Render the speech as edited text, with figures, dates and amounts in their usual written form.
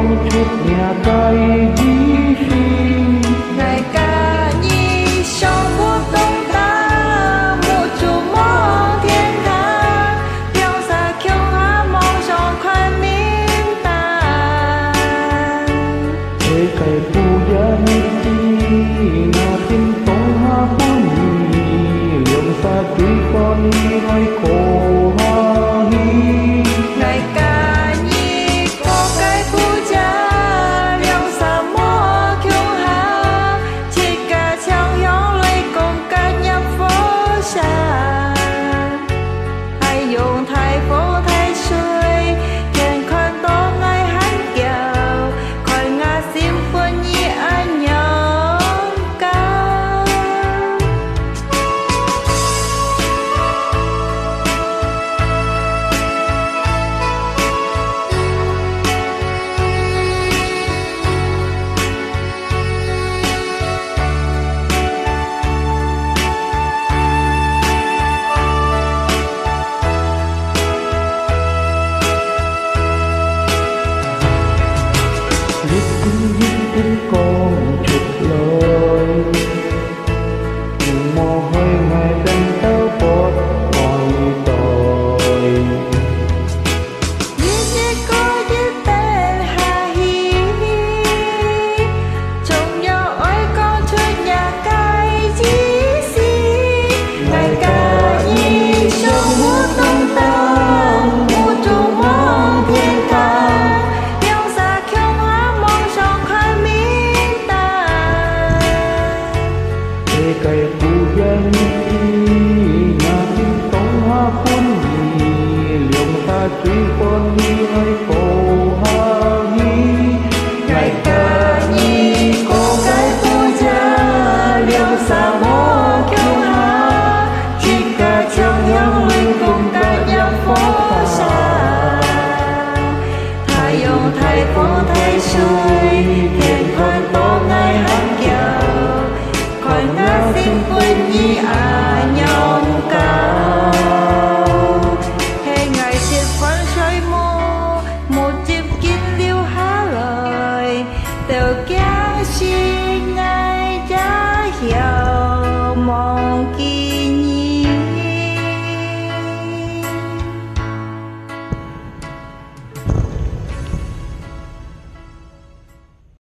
con chút nhà cây đi xin ngày ca nhi trong cuộc đông ta một chủ mong thiên hạ yêu xa kiêu hạ mong trong khoai miên ta thế cây phu gia ni na tin tông ha phu ni liom sa tuy con ni hai cô ha hi ngày ca nhi có cái phu cha liêu xa mô kiêu hạ chỉ cả trong gió lấy cùng cả nhập phố xa hay dùng thay phố thay xuôi kèn khoan to ngay hắn kiều khỏi ngã sim quân nhi anh nhóm cao biết tin con chút lời